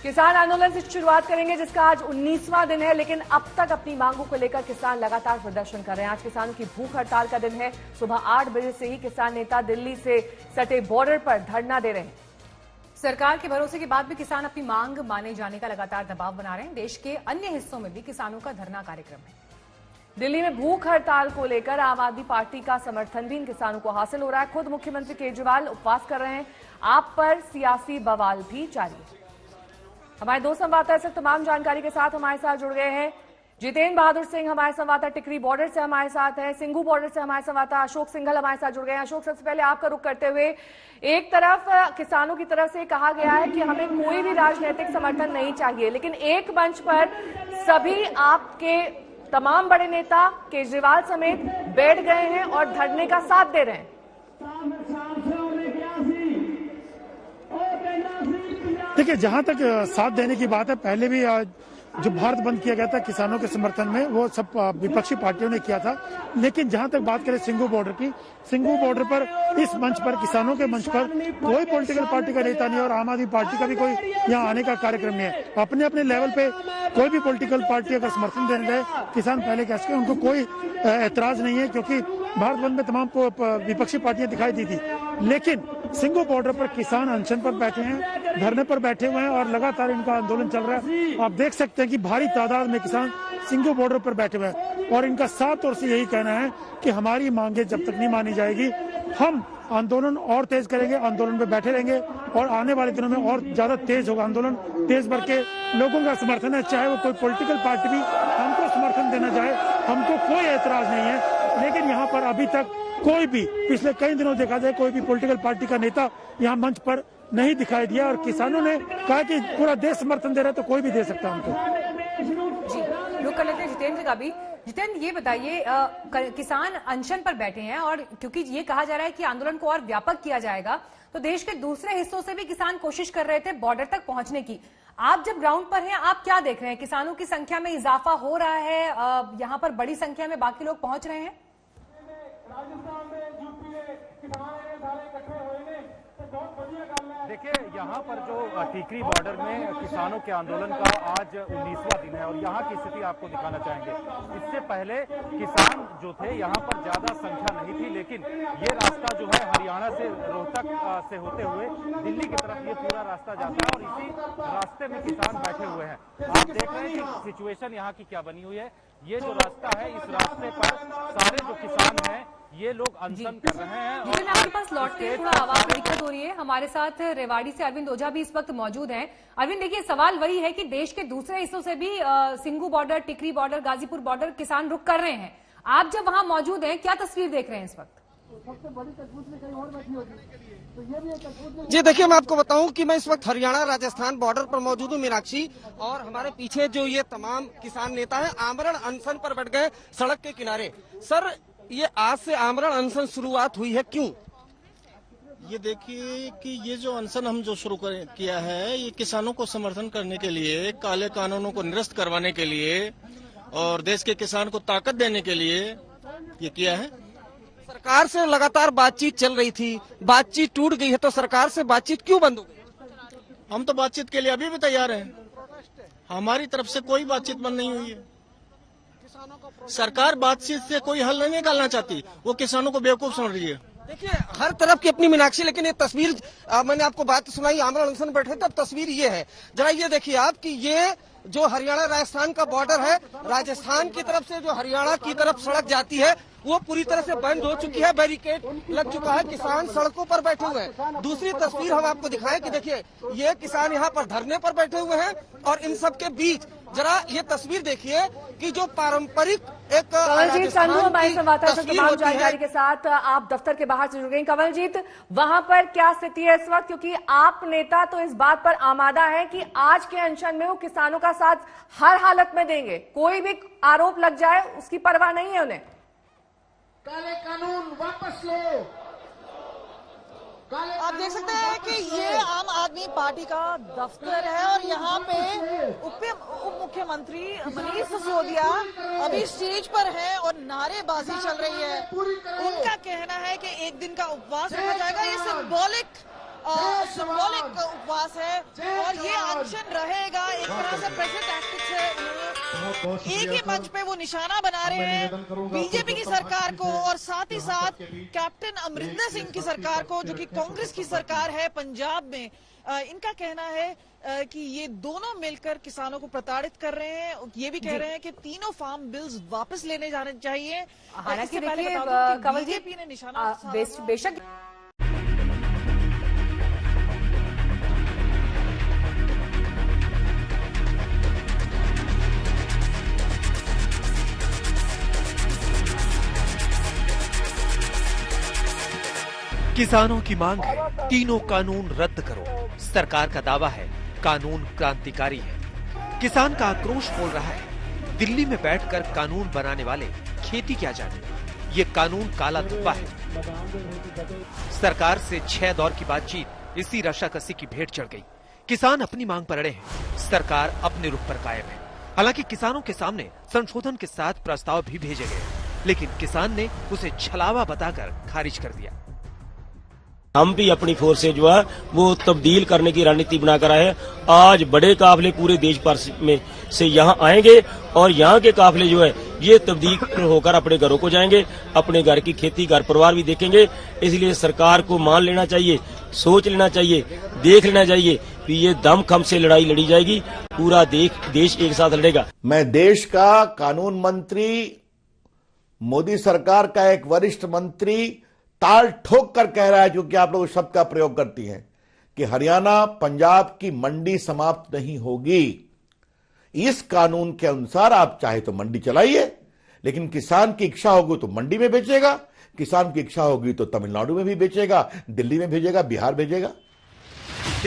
किसान आंदोलन से शुरुआत करेंगे जिसका आज 19वां दिन है, लेकिन अब तक अपनी मांगों को लेकर किसान लगातार प्रदर्शन कर रहे हैं। आज किसानों की भूख हड़ताल का दिन है। सुबह 8 बजे से ही किसान नेता दिल्ली से सटे बॉर्डर पर धरना दे रहे हैं। सरकार के भरोसे के बाद भी किसान अपनी मांग माने जाने का लगातार दबाव बना रहे हैं। देश के अन्य हिस्सों में भी किसानों का धरना कार्यक्रम है। दिल्ली में भूख हड़ताल को लेकर आम आदमी पार्टी का समर्थन भी इन किसानों को हासिल हो रहा है। खुद मुख्यमंत्री केजरीवाल उपवास कर रहे हैं। आप पर सियासी बवाल भी जारी है। हमारे दो संवाददाता इस तमाम जानकारी के साथ हमारे साथ जुड़ गए हैं। जितेंद्र बहादुर सिंह हमारे संवाददाता टिकरी बॉर्डर से हमारे साथ है, सिंघू बॉर्डर से हमारे संवाददाता अशोक सिंघल हमारे साथ जुड़ गए हैं। अशोक, सबसे पहले आपका रुख करते हुए, एक तरफ किसानों की तरफ से कहा गया है कि हमें कोई भी राजनीतिक समर्थन नहीं चाहिए, लेकिन एक मंच पर सभी आपके तमाम बड़े नेता केजरीवाल समेत बैठ गए हैं और धरने का साथ दे रहे हैं। देखिए, जहां तक साथ देने की बात है, पहले भी जो भारत बंद किया गया था किसानों के समर्थन में, वो सब विपक्षी पार्टियों ने किया था। लेकिन जहां तक बात करें सिंघू बॉर्डर की, सिंघू बॉर्डर पर इस मंच पर, किसानों के मंच पर कोई पॉलिटिकल पार्टी का नेता नहीं और आम आदमी पार्टी का भी कोई यहाँ आने का कार्यक्रम नहीं है। अपने अपने लेवल पे कोई भी पॉलिटिकल पार्टी अगर समर्थन देने गए, किसान पहले कह सके, उनको कोई एतराज नहीं है, क्योंकि भारत बंद में तमाम विपक्षी पार्टियां दिखाई दी थी। लेकिन सिंघू बॉर्डर पर किसान अनशन पर बैठे हैं, धरने पर बैठे हुए हैं और लगातार इनका आंदोलन चल रहा है। आप देख सकते हैं कि भारी तादाद में किसान सिंघू बॉर्डर पर बैठे हुए हैं और इनका साफ तौर से यही कहना है कि हमारी मांगे जब तक नहीं मानी जाएगी, हम आंदोलन और तेज करेंगे, आंदोलन पे बैठे रहेंगे और आने वाले दिनों में और ज्यादा तेज होगा आंदोलन। तेज भर के लोगों का समर्थन है, चाहे वो कोई पॉलिटिकल पार्टी भी हमको समर्थन देना चाहे, हमको कोई एतराज नहीं है। लेकिन यहाँ पर अभी तक कोई भी, पिछले कई दिनों देखा जाए, कोई भी पॉलिटिकल पार्टी का नेता यहाँ मंच पर नहीं दिखाई दिया और किसानों ने कहा कि पूरा देश समर्थन दे रहा है तो कोई भी दे सकता है हमको। जी, रुक कर लेते हैं जितेंद्र का भी। जितेंद्र, ये बताइए, किसान अनशन पर बैठे हैं और क्योंकि ये कहा जा रहा है कि आंदोलन को और व्यापक किया जाएगा, तो देश के दूसरे हिस्सों से भी किसान कोशिश कर रहे थे बॉर्डर तक पहुंचने की। आप जब ग्राउंड पर हैं, आप क्या देख रहे हैं? किसानों की संख्या में इजाफा हो रहा है? यहाँ पर बड़ी संख्या में बाकी लोग पहुंच रहे हैं? देखिए, यहाँ पर जो टीकरी बॉर्डर में किसानों के आंदोलन का आज 19वां दिन है और यहाँ की स्थिति आपको दिखाना चाहेंगे। इससे पहले किसान जो थे यहाँ पर ज्यादा संख्या नहीं थी, लेकिन ये रास्ता जो है हरियाणा से रोहतक से होते हुए दिल्ली की तरफ ये पूरा रास्ता जाता है और इसी रास्ते में किसान बैठे हुए हैं। आप देख रहे हैं कि सिचुएशन यहाँ की क्या बनी हुई है। ये जो रास्ता है, इस रास्ते पर सारे जो किसान हैं ये लोग अनशन कर रहे हैं। लेकिन आपके पास लौट के थोड़ा आवाज में दिक्कत हो रही है। हमारे साथ रेवाड़ी से अरविंद ओझा भी इस वक्त मौजूद हैं। अरविंद, देखिए, सवाल वही है कि देश के दूसरे हिस्सों से भी सिंघू बॉर्डर, टिकरी बॉर्डर, गाजीपुर बॉर्डर किसान रुक कर रहे हैं। आप जब वहां मौजूद हैं, क्या तस्वीर देख रहे हैं इस वक्त? जी देखिए, मैं आपको बताऊं कि मैं इस वक्त हरियाणा राजस्थान बॉर्डर पर मौजूद हूं, मीनाक्षी, और हमारे पीछे जो ये तमाम किसान नेता हैं आमरण अनशन पर बैठ गए सड़क के किनारे। सर, ये आज से आमरण अनशन शुरुआत हुई है, क्यों? ये देखिए कि ये जो अनशन हम जो शुरू किया है, ये किसानों को समर्थन करने के लिए, काले कानूनों को निरस्त करवाने के लिए और देश के किसान को ताकत देने के लिए ये किया है। सरकार से लगातार बातचीत चल रही थी, बातचीत टूट गई है, तो सरकार से बातचीत क्यों बंद हो गई? हम तो बातचीत के लिए अभी भी तैयार हैं। हमारी तरफ से कोई बातचीत बंद नहीं हुई है। सरकार बातचीत से कोई हल नहीं निकालना चाहती, वो किसानों को बेवकूफ समझ रही है। देखिए, हर तरफ की अपनी मीनाक्षी, लेकिन ये तस्वीर मैंने आपको बात सुनाई, आमरण अनशन बैठे, तब तस्वीर ये है। जरा ये देखिए आप कि ये जो हरियाणा राजस्थान का बॉर्डर है, राजस्थान की तरफ से जो हरियाणा की तरफ सड़क जाती है वो पूरी तरह से बंद हो चुकी है, बैरिकेड लग चुका है, किसान सड़कों पर बैठे हुए हैं। दूसरी तस्वीर हम आपको दिखाएं कि देखिए, ये किसान यहाँ पर धरने पर बैठे हुए हैं और इन सब के बीच जरा ये तस्वीर देखिए कि जो पारंपरिक एक कमलजीत संधू हमारे संवाददाता तमाम जानकारी के साथ आप दफ्तर के बाहर से जुड़ गए। कमलजीत, वहां पर क्या स्थिति है इस वक्त? क्योंकि आप नेता तो इस बात पर आमादा है कि आज के अनशन में वो किसानों का साथ हर हालत में देंगे, कोई भी आरोप लग जाए उसकी परवाह नहीं है उन्हें। काले कानून वापस लो। आप देख सकते हैं कि ये आम आदमी पार्टी का दफ्तर है और यहाँ पे उप मुख्यमंत्री मनीष सिसोदिया अभी स्टेज पर हैं और नारेबाजी चल रही है। उनका कहना है कि एक दिन का उपवास रखा जाएगा। ये सिंबॉलिक सिंबॉलिक उपवास है और ये अनशन रहेगा। एक तरह से प्रेशर टैक्टिक्स है, एक ही मंच पे वो निशाना बना रहे हैं बीजेपी की सरकार को और साथ ही साथ कैप्टन अमरिंदर सिंह की सरकार को, जो कि कांग्रेस की सरकार है पंजाब में। इनका कहना है कि ये दोनों मिलकर किसानों को प्रताड़ित कर रहे हैं। ये भी कह रहे हैं कि तीनों फार्म बिल्स वापस लेने जाने चाहिए। हालांकि देखिए कंवल जी बीजेपी ने निशाना बेशक किसानों की मांग है तीनों कानून रद्द करो। सरकार का दावा है कानून क्रांतिकारी है। किसान का आक्रोश बोल रहा है दिल्ली में बैठकर कानून बनाने वाले खेती क्या जाने, ये कानून काला धब्बा है। सरकार से 6 दौर की बातचीत इसी रस्साकसी की भेंट चढ़ गई। किसान अपनी मांग पर अड़े हैं, सरकार अपने रुख पर कायम है। हालांकि किसानों के सामने संशोधन के साथ प्रस्ताव भी भेजे गए, लेकिन किसान ने उसे छलावा बताकर खारिज कर दिया। हम भी अपनी फोर्स से जो है वो तब्दील करने की रणनीति बनाकर आए हैं। आज बड़े काफिले पूरे देश भर में से यहाँ आएंगे और यहाँ के काफिले जो है ये तब्दील होकर अपने घरों को जाएंगे, अपने घर की खेती घर परिवार भी देखेंगे। इसलिए सरकार को मान लेना चाहिए, सोच लेना चाहिए, देख लेना चाहिए कि ये दमखम से लड़ाई लड़ी जाएगी, पूरा देश एक साथ लड़ेगा। मैं देश का कानून मंत्री, मोदी सरकार का एक वरिष्ठ मंत्री ताल ठोक कर कह रहा है, क्योंकि आप लोग शब्द का प्रयोग करती हैं कि हरियाणा पंजाब की मंडी समाप्त नहीं होगी। इस कानून के अनुसार आप चाहे तो मंडी चलाइए, लेकिन किसान की इच्छा होगी तो मंडी में बेचेगा, किसान की इच्छा होगी तो तमिलनाडु में भी बेचेगा, दिल्ली में भेजेगा, बिहार भेजेगा।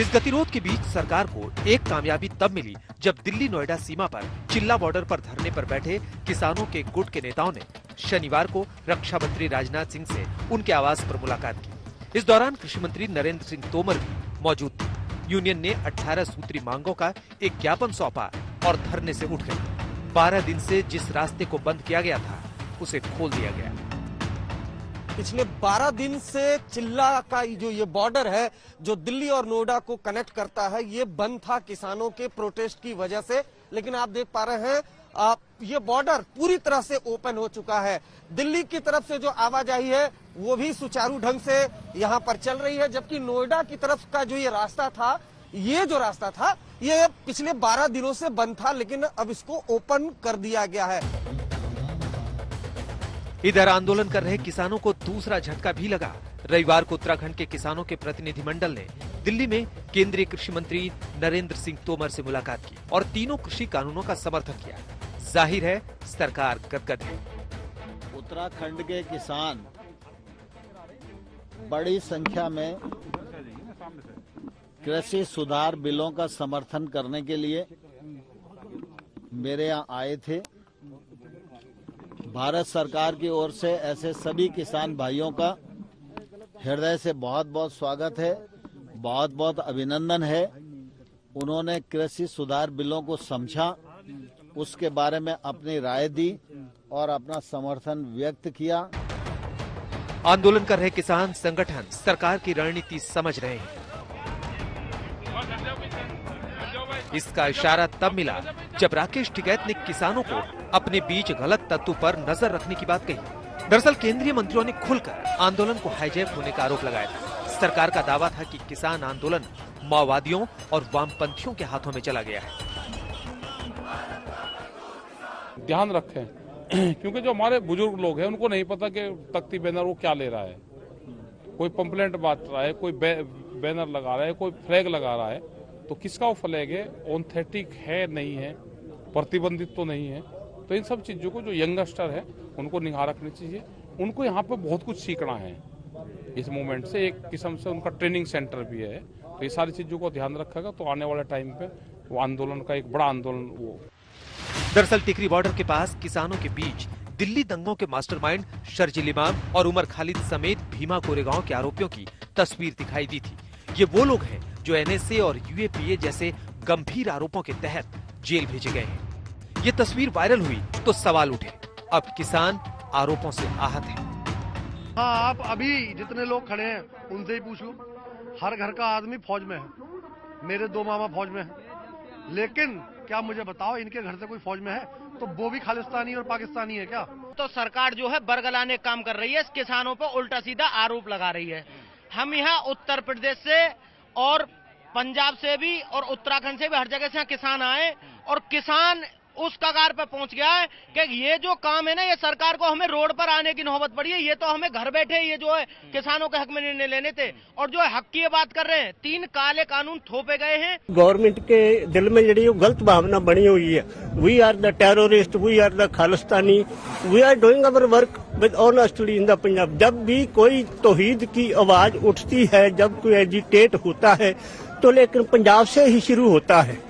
इस गतिरोध के बीच सरकार को एक कामयाबी तब मिली जब दिल्ली नोएडा सीमा पर चिल्ला बॉर्डर पर धरने पर बैठे किसानों के गुट के नेताओं ने शनिवार को रक्षा मंत्री राजनाथ सिंह से उनके आवास पर मुलाकात की। इस दौरान कृषि मंत्री नरेंद्र सिंह तोमर भी मौजूद थे। यूनियन ने 18 सूत्री मांगों का एक ज्ञापन सौंपा और धरने से उठ गए। 12 दिन से जिस रास्ते को बंद किया गया था उसे खोल दिया गया। पिछले 12 दिन से चिल्ला का जो ये बॉर्डर है जो दिल्ली और नोएडा को कनेक्ट करता है, ये बंद था किसानों के प्रोटेस्ट की वजह से। लेकिन आप देख पा रहे हैं ये बॉर्डर पूरी तरह से ओपन हो चुका है। दिल्ली की तरफ से जो आवाजाही है वो भी सुचारू ढंग से यहाँ पर चल रही है, जबकि नोएडा की तरफ का जो ये रास्ता था, ये पिछले 12 दिनों से बंद था, लेकिन अब इसको ओपन कर दिया गया है। इधर आंदोलन कर रहे किसानों को दूसरा झटका भी लगा। रविवार को उत्तराखंड के किसानों के प्रतिनिधिमंडल ने दिल्ली में केंद्रीय कृषि मंत्री नरेंद्र सिंह तोमर से मुलाकात की और तीनों कृषि कानूनों का समर्थन किया। जाहिर है सरकार गदगद है। उत्तराखंड के किसान बड़ी संख्या में कृषि सुधार बिलों का समर्थन करने के लिए मेरे यहाँ आए थे। भारत सरकार की ओर से ऐसे सभी किसान भाइयों का हृदय से बहुत बहुत स्वागत है, बहुत बहुत अभिनंदन है। उन्होंने कृषि सुधार बिलों को समझा, उसके बारे में अपनी राय दी और अपना समर्थन व्यक्त किया। आंदोलन कर रहे किसान संगठन सरकार की रणनीति समझ रहे हैं। इसका इशारा तब मिला जब राकेश टिकैत ने किसानों को अपने बीच गलत तत्व पर नजर रखने की बात कही। दरअसल केंद्रीय मंत्रियों ने खुलकर आंदोलन को हाईजैक होने का आरोप लगाया था। सरकार का दावा था कि किसान आंदोलन माओवादियों और वामपंथियों के हाथों में चला गया है। ध्यान रखें क्योंकि जो हमारे बुजुर्ग लोग हैं उनको नहीं पता कि तख्ती बैनर वो क्या ले रहा है। कोई पंपलेट बांट रहा है, कोई बैनर लगा रहा है, कोई फ्लैग लगा रहा है, तो किसका वो फ्लैग है, ऑथेंटिक है नहीं है, प्रतिबंधित तो नहीं है। तो इन सब चीजों को जो यंगस्टर है उनको निगाह रखनी चाहिए। उनको यहाँ पे बहुत कुछ सीखना है इस मूवमेंट से, एक किस्म से उनका ट्रेनिंग सेंटर भी है। तो ये सारी चीजों को ध्यान रखेगा तो आने वाले टाइम पे वो आंदोलन का एक बड़ा आंदोलन वो। दरअसल टिकरी बॉर्डर के पास किसानों के बीच दिल्ली दंगों के मास्टरमाइंड शर्जील इमाम और उमर खालिद समेत भीमा कोरेगांव के आरोपियों की तस्वीर दिखाई दी थी। ये वो लोग हैं जो एनएसए और यूएपीए जैसे गंभीर आरोपों के तहत जेल भेजे गए हैं। ये तस्वीर वायरल हुई तो सवाल उठे। अब किसान आरोपों से आहत हैं। हाँ, आप अभी जितने लोग खड़े हैं उनसे ही पूछ लो। हर घर का आदमी फौज में है, मेरे 2 मामा फौज में है, लेकिन क्या मुझे बताओ इनके घर से कोई फौज में है तो वो भी खालिस्तानी और पाकिस्तानी है क्या? तो सरकार जो है बरगलाने का काम कर रही है, किसानों पर उल्टा सीधा आरोप लगा रही है। हम यहाँ उत्तर प्रदेश से और पंजाब से भी और उत्तराखंड से भी हर जगह से यहाँ किसान आए और किसान उस कगार पर पहुंच गया है कि ये जो काम है ना, ये सरकार को हमें रोड पर आने की नौबत पड़ी है। ये तो हमें घर बैठे ये जो है किसानों के हक में निर्णय लेने थे और जो है हक की बात कर रहे हैं। 3 काले कानून थोपे गए हैं। गवर्नमेंट के दिल में जी गलत भावना बनी हुई है। We are the terrorist, we are the Khalistani, we are doing our work with honestly in the Punjab. जब भी कोई तौहीद की आवाज उठती है, जब कोई एजिटेट होता है तो लेकिन पंजाब से ही शुरू होता है।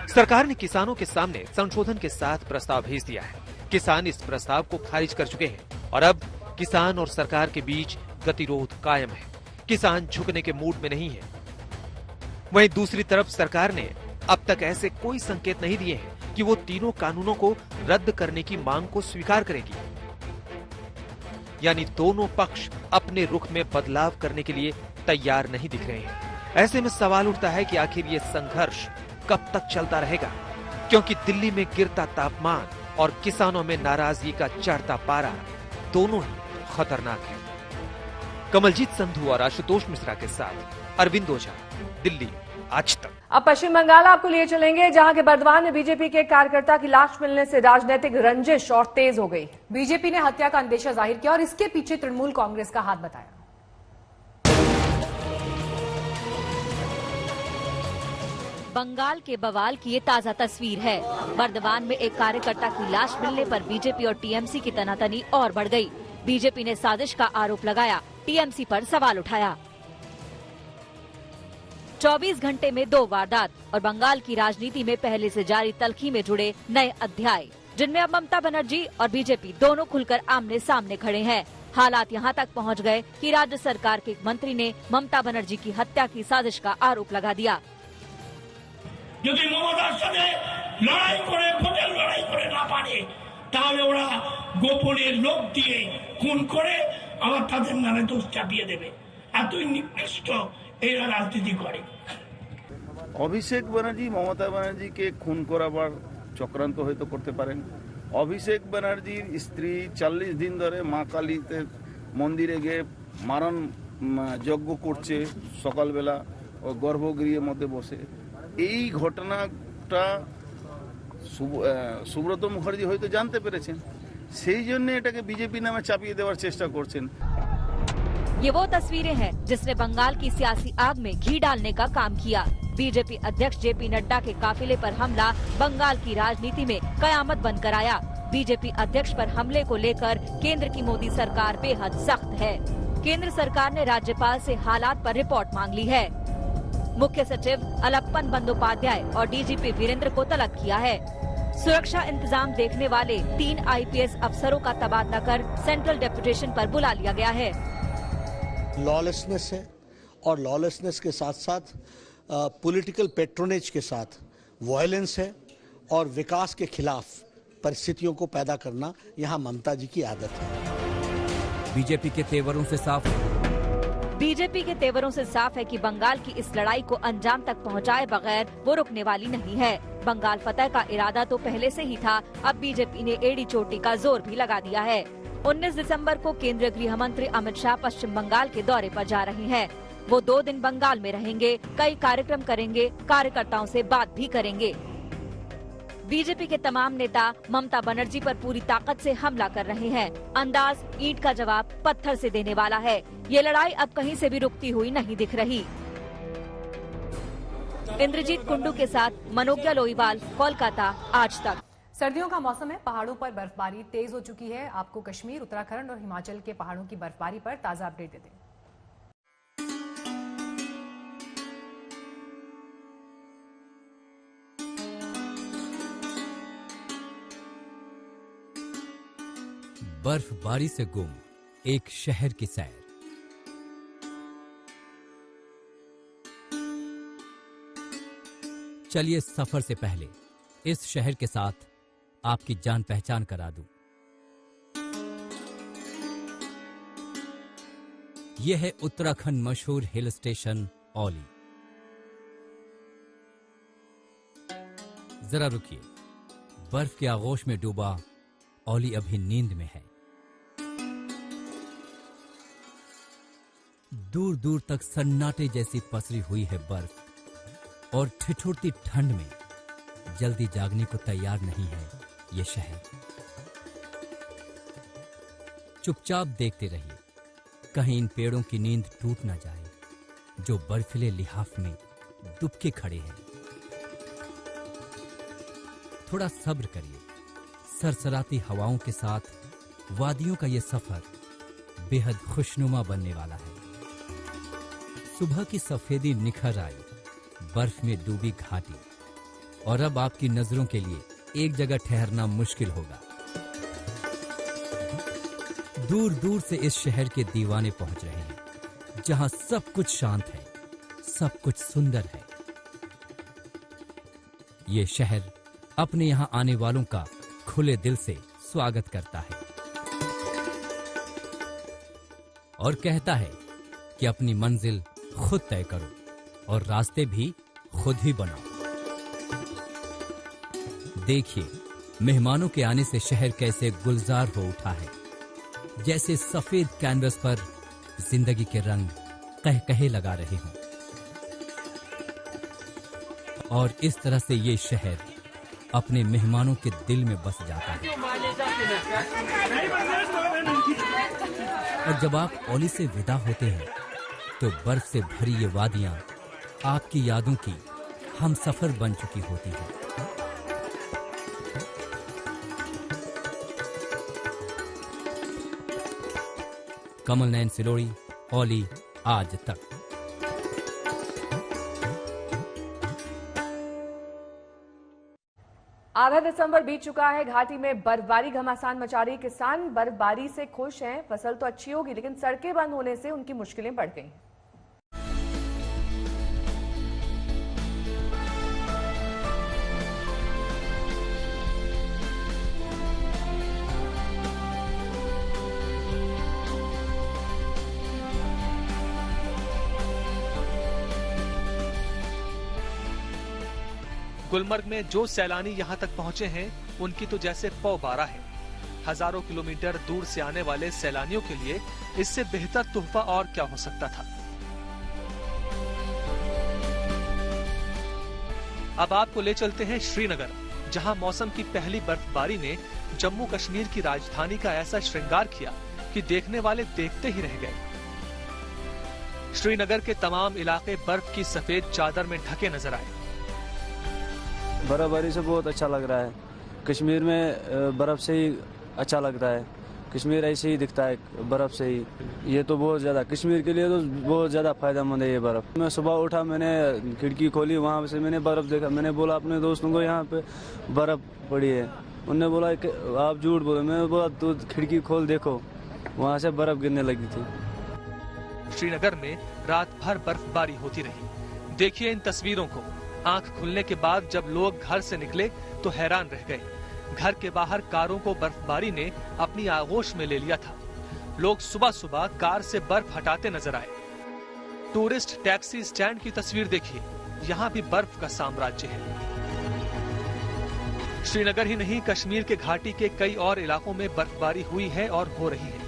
सरकार ने किसानों के सामने संशोधन के साथ प्रस्ताव भेज दिया है। किसान इस प्रस्ताव को खारिज कर चुके हैं और अब किसान और सरकार के बीच गतिरोध कायम है। किसान झुकने के मूड में नहीं है। वहीं दूसरी तरफ सरकार ने अब तक ऐसे कोई संकेत नहीं दिए हैं कि वो तीनों कानूनों को रद्द करने की मांग को स्वीकार करेगी। यानी दोनों पक्ष अपने रुख में बदलाव करने के लिए तैयार नहीं दिख रहे हैं। ऐसे में सवाल उठता है कि आखिर ये संघर्ष कब तक चलता रहेगा, क्योंकि दिल्ली में गिरता तापमान और किसानों में नाराजगी का चढ़ता पारा दोनों ही खतरनाक है। कमलजीत संधू और आशुतोष मिश्रा के साथ अरविंद ओझा, दिल्ली आज तक। अब पश्चिम बंगाल आपको लिए चलेंगे, जहां के बर्दवान में बीजेपी के कार्यकर्ता की लाश मिलने से राजनीतिक रंजिश और तेज हो गई। बीजेपी ने हत्या का अंदेशा जाहिर किया और इसके पीछे तृणमूल कांग्रेस का हाथ बताया। बंगाल के बवाल की ये ताजा तस्वीर है। बर्दवान में एक कार्यकर्ता की लाश मिलने पर बीजेपी और टीएमसी की तनातनी और बढ़ गई। बीजेपी ने साजिश का आरोप लगाया, टीएमसी पर सवाल उठाया। 24 घंटे में 2 वारदात और बंगाल की राजनीति में पहले से जारी तल्खी में जुड़े नए अध्याय, जिनमें अब ममता बनर्जी और बीजेपी दोनों खुलकर आमने सामने खड़े हैं। हालात यहाँ तक पहुँच गए कि राज्य सरकार के एक मंत्री ने ममता बनर्जी की हत्या की साजिश का आरोप लगा दिया। যদি মমতার সাথে লড়াই করে ভোটের লড়াই করে না পারে, তাহলে ওরা গোপনে লোক দিয়ে খুন করে আবার তাদের নামে দোষ চাপিয়ে দেবে। এতই নিকৃষ্ট এরা রাজনীতি করে। অভিষেক ব্যানার্জি মমতা ব্যানার্জিকে খুন করাবার চক্রান্ত হয়তো করতে পারেন। অভিষেক ব্যানার্জির স্ত্রী 40 দিন ধরে মা কালীতে মন্দিরে গিয়ে মারণ যজ্ঞ করছে সকালবেলা ও গর্ভগৃহের মধ্যে বসে। এই ঘটনাটা সুব্রত মুখার্জি হয়তো জানতে পেরেছেন, সেই জন্য এটাকে বিজেপি নামে চাপিয়ে দেওয়ার চেষ্টা করছেন। ये वो तस्वीरें हैं जिसने बंगाल की सियासी आग में घी डालने का काम किया। बीजेपी अध्यक्ष जेपी नड्डा के काफिले पर हमला बंगाल की राजनीति में कयामत बनकर आया। बीजेपी अध्यक्ष पर हमले को लेकर केंद्र की मोदी सरकार बेहद सख्त है। केंद्र सरकार ने राज्यपाल से हालात पर रिपोर्ट मांग ली है। मुख्य सचिव अलप्पन बंदोपाध्याय और डीजीपी वीरेंद्र को तलब किया है। सुरक्षा इंतजाम देखने वाले 3 आईपीएस अफसरों का तबादला कर सेंट्रल डेपुटेशन पर बुला लिया गया है। लॉलेसनेस है और लॉलेसनेस के साथ साथ पॉलिटिकल पेट्रोनेज के साथ वायलेंस है और विकास के खिलाफ परिस्थितियों को पैदा करना यहाँ ममता जी की आदत है। बीजेपी के तेवरों से साफ है कि बंगाल की इस लड़ाई को अंजाम तक पहुंचाए बगैर वो रुकने वाली नहीं है। बंगाल फतह का इरादा तो पहले से ही था, अब बीजेपी ने एड़ी चोटी का जोर भी लगा दिया है। 19 दिसंबर को केंद्रीय गृह मंत्री अमित शाह पश्चिम बंगाल के दौरे पर जा रहे हैं। वो 2 दिन बंगाल में रहेंगे, कई कार्यक्रम करेंगे, कार्यकर्ताओं से बात भी करेंगे। बीजेपी के तमाम नेता ममता बनर्जी पर पूरी ताकत से हमला कर रहे हैं। अंदाज ईंट का जवाब पत्थर से देने वाला है। ये लड़ाई अब कहीं से भी रुकती हुई नहीं दिख रही। इंद्रजीत कुंडू के साथ मनोज्ञा लोईवाल, कोलकाता आज तक। सर्दियों का मौसम है, पहाड़ों पर बर्फबारी तेज हो चुकी है। आपको कश्मीर, उत्तराखंड और हिमाचल के पहाड़ों की बर्फबारी पर ताजा अपडेट देते हैं। बर्फबारी से गुम एक शहर की सैर। चलिए सफर से पहले इस शहर के साथ आपकी जान पहचान करा दूं। यह है उत्तराखंड मशहूर हिल स्टेशन औली। जरा रुकिए, बर्फ के आगोश में डूबा औली अभी नींद में है। दूर दूर तक सन्नाटे जैसी पसरी हुई है बर्फ और ठिठुरती ठंड में जल्दी जागने को तैयार नहीं है ये शहर। चुपचाप देखते रहिए, कहीं इन पेड़ों की नींद टूट ना जाए जो बर्फीले लिहाफ में दुबके खड़े हैं। थोड़ा सब्र करिए, सरसराती हवाओं के साथ वादियों का ये सफर बेहद खुशनुमा बनने वाला है। सुबह की सफेदी निखर आई बर्फ में डूबी घाटी, और अब आपकी नजरों के लिए एक जगह ठहरना मुश्किल होगा। दूर दूर से इस शहर के दीवाने पहुंच रहे हैं, जहां सब कुछ शांत है, सब कुछ सुंदर है। ये शहर अपने यहां आने वालों का खुले दिल से स्वागत करता है और कहता है कि अपनी मंजिल खुद तय करो और रास्ते भी खुद ही बनाओ। देखिए, मेहमानों के आने से शहर कैसे गुलजार हो उठा है, जैसे सफेद कैनवस पर जिंदगी के रंग कहकहे लगा रहे हों। और इस तरह से ये शहर अपने मेहमानों के दिल में बस जाता है। और जब आप औली से विदा होते हैं तो बर्फ से भरी ये वादियां आपकी यादों की हम सफर बन चुकी होती हैं। कमल नयन सिलोड़ी, औली आज तक। आधा दिसंबर बीत चुका है, घाटी में बर्फबारी घमासान मचा रही। किसान बर्फबारी से खुश हैं, फसल तो अच्छी होगी लेकिन सड़कें बंद होने से उनकी मुश्किलें बढ़ गई। गुलमर्ग में जो सैलानी यहां तक पहुंचे हैं उनकी तो जैसे पौ बारा है। हजारों किलोमीटर दूर से आने वाले सैलानियों के लिए इससे बेहतर तोहफा और क्या हो सकता था। अब आपको ले चलते हैं श्रीनगर, जहां मौसम की पहली बर्फबारी ने जम्मू कश्मीर की राजधानी का ऐसा श्रृंगार किया कि देखने वाले देखते ही रह गए। श्रीनगर के तमाम इलाके बर्फ की सफेद चादर में ढके नजर आए। बर्फबारी से बहुत अच्छा लग रहा है। कश्मीर में बर्फ से ही अच्छा लगता है, कश्मीर ऐसे ही दिखता है बर्फ से ही। ये तो बहुत ज़्यादा कश्मीर के लिए तो बहुत ज़्यादा फायदेमंद है ये बर्फ। मैं सुबह उठा, मैंने खिड़की खोली, वहाँ से मैंने बर्फ देखा। मैंने बोला अपने दोस्तों को यहाँ पे बर्फ पड़ी है, उन्होंने बोला कि आप झूठ बोले। मैंने बोला तो खिड़की खोल देखो, वहाँ से बर्फ गिरने लगी थी। श्रीनगर में रात भर बर्फबारी होती रही। देखिए इन तस्वीरों को। आंख खुलने के बाद जब लोग घर से निकले तो हैरान रह गए। घर के बाहर कारों को बर्फबारी ने अपनी आगोश में ले लिया था। लोग सुबह सुबह कार से बर्फ हटाते नजर आए। टूरिस्ट टैक्सी स्टैंड की तस्वीर देखिए, यहाँ भी बर्फ का साम्राज्य है। श्रीनगर ही नहीं, कश्मीर के घाटी के कई और इलाकों में बर्फबारी हुई है और हो रही है।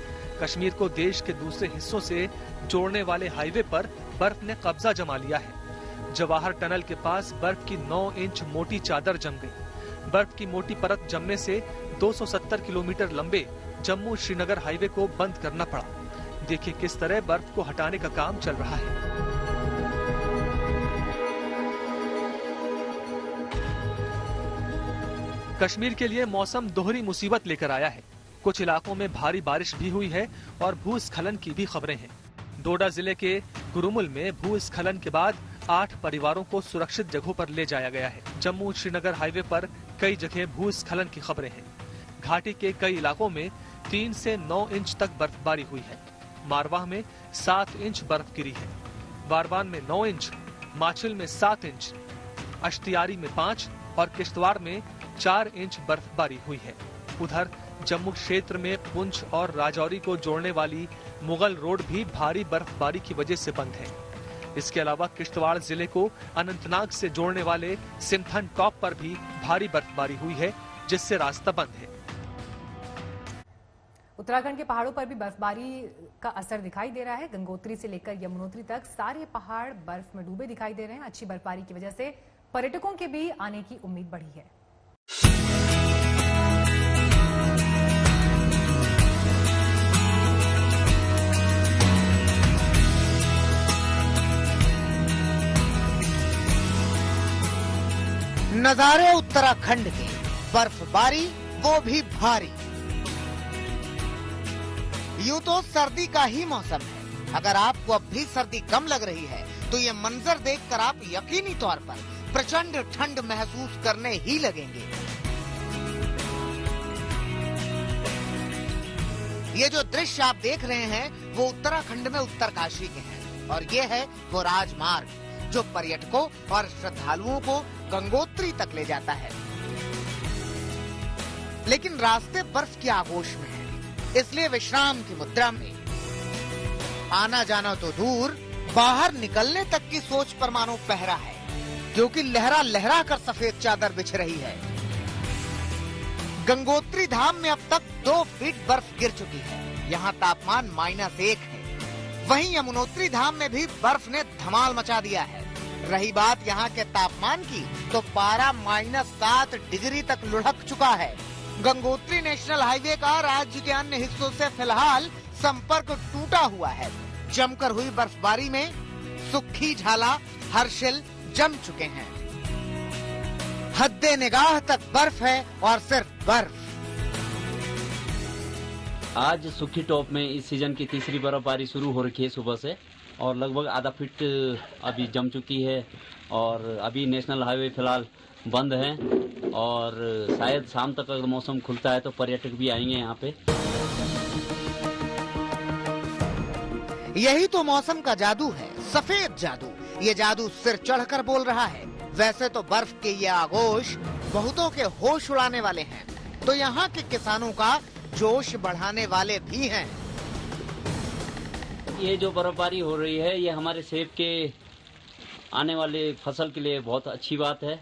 कश्मीर को देश के दूसरे हिस्सों से जोड़ने वाले हाईवे पर बर्फ ने कब्जा जमा लिया है। जवाहर टनल के पास बर्फ की 9 इंच मोटी चादर जम गई। बर्फ की मोटी परत जमने से 270 किलोमीटर लंबे जम्मू श्रीनगर हाईवे को बंद करना पड़ा। देखिए किस तरह बर्फ को हटाने का काम चल रहा है। कश्मीर के लिए मौसम दोहरी मुसीबत लेकर आया है। कुछ इलाकों में भारी बारिश भी हुई है और भूस्खलन की भी खबरें हैं। डोडा जिले के गुरुमुल में भूस्खलन के बाद 8 परिवारों को सुरक्षित जगहों पर ले जाया गया है। जम्मू श्रीनगर हाईवे पर कई जगह भूस्खलन की खबरें हैं। घाटी के कई इलाकों में 3 से 9 इंच तक बर्फबारी हुई है। मारवाह में 7 इंच बर्फ गिरी है, बारवान में 9 इंच, माछिल में 7 इंच, अश्तियारी में 5 और किश्तवाड़ में 4 इंच बर्फबारी हुई है। उधर जम्मू क्षेत्र में पुंछ और राजौरी को जोड़ने वाली मुगल रोड भी भारी बर्फबारी की वजह से बंद है। इसके अलावा किश्तवाड़ जिले को अनंतनाग से जोड़ने वाले सिमथन टॉप पर भी भारी बर्फबारी हुई है, जिससे रास्ता बंद है। उत्तराखंड के पहाड़ों पर भी बर्फबारी का असर दिखाई दे रहा है। गंगोत्री से लेकर यमुनोत्री तक सारे पहाड़ बर्फ में डूबे दिखाई दे रहे हैं। अच्छी बर्फबारी की वजह से पर्यटकों के भी आने की उम्मीद बढ़ी है। नजारे उत्तराखंड के, बर्फबारी वो भी भारी। यूं तो सर्दी का ही मौसम है। अगर आपको अब भी सर्दी कम लग रही है तो ये मंजर देखकर आप यकीनी तौर पर प्रचंड ठंड महसूस करने ही लगेंगे। ये जो दृश्य आप देख रहे हैं वो उत्तराखंड में उत्तरकाशी के हैं और ये है वो राजमार्ग जो पर्यटकों और श्रद्धालुओं को गंगोत्री तक ले जाता है। लेकिन रास्ते बर्फ की आगोश में है, इसलिए विश्राम की मुद्रा में आना जाना तो दूर, बाहर निकलने तक की सोच पर मानो पहरा है, क्योंकि लहरा लहरा कर सफेद चादर बिछ रही है। गंगोत्री धाम में अब तक 2 फीट बर्फ गिर चुकी है। यहाँ तापमान -1 है। वहीं यमुनोत्री धाम में भी बर्फ ने धमाल मचा दिया है। रही बात यहाँ के तापमान की, तो पारा -7 डिग्री तक लुढ़क चुका है। गंगोत्री नेशनल हाईवे का राज्य के अन्य हिस्सों से फिलहाल संपर्क टूटा हुआ है। जमकर हुई बर्फबारी में सुक्खी, झाला, हर्षिल जम चुके हैं। हद्दे निगाह तक बर्फ है और सिर्फ बर्फ। आज सुक्खी टॉप में इस सीजन की तीसरी बर्फबारी शुरू हो रखी है सुबह से, और लगभग आधा फीट अभी जम चुकी है। और अभी नेशनल हाईवे फिलहाल बंद है और शायद शाम तक अगर मौसम खुलता है तो पर्यटक भी आएंगे यहाँ पे। यही तो मौसम का जादू है, सफेद जादू। ये जादू सिर चढ़कर बोल रहा है। वैसे तो बर्फ के ये आगोश बहुतों के होश उड़ाने वाले हैं, तो यहाँ के किसानों का जोश बढ़ाने वाले भी हैं। ये जो बर्फबारी हो रही है ये हमारे सेब के आने वाले फसल के लिए बहुत अच्छी बात है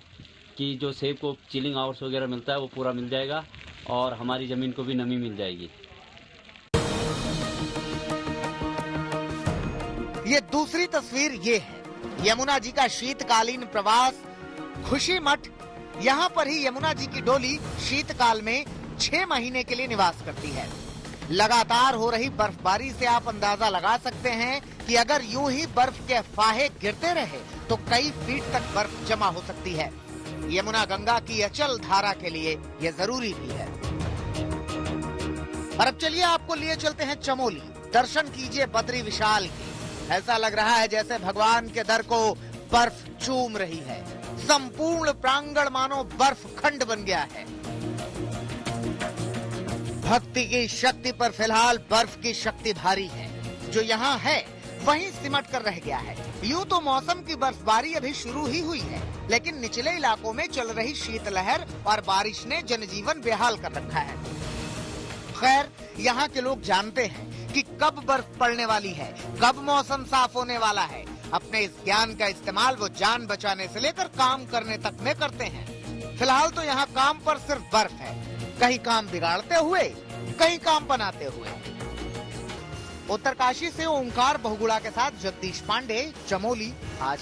कि जो सेब को चिलिंग आवर्स वगैरह मिलता है वो पूरा मिल जाएगा और हमारी जमीन को भी नमी मिल जाएगी। ये दूसरी तस्वीर ये है यमुना जी का शीतकालीन प्रवास खुशी मठ। यहाँ पर ही यमुना जी की डोली शीतकाल में 6 महीने के लिए निवास करती है। लगातार हो रही बर्फबारी से आप अंदाजा लगा सकते हैं कि अगर यूं ही बर्फ के फाहे गिरते रहे तो कई फीट तक बर्फ जमा हो सकती है। यमुना गंगा की अचल धारा के लिए ये जरूरी भी है। और अब चलिए आपको लिए चलते हैं चमोली। दर्शन कीजिए बद्री विशाल की। ऐसा लग रहा है जैसे भगवान के दर को बर्फ चूम रही है। संपूर्ण प्रांगण मानो बर्फ खंड बन गया है। भक्ति की शक्ति पर फिलहाल बर्फ की शक्ति भारी है। जो यहाँ है वहीं सिमट कर रह गया है। यूं तो मौसम की बर्फबारी अभी शुरू ही हुई है, लेकिन निचले इलाकों में चल रही शीतलहर और बारिश ने जनजीवन बेहाल कर रखा है। खैर, यहाँ के लोग जानते हैं कि कब बर्फ पड़ने वाली है, कब मौसम साफ होने वाला है। अपने इस ज्ञान का इस्तेमाल वो जान बचाने से लेकर काम करने तक में करते हैं। फिलहाल तो यहाँ काम पर सिर्फ बर्फ है, कहीं काम बिगाड़ते हुए, कहीं काम बनाते हुए। उत्तरकाशी से ओंकार बहुगुणा के साथ जगदीश पांडे, चमोली, आज।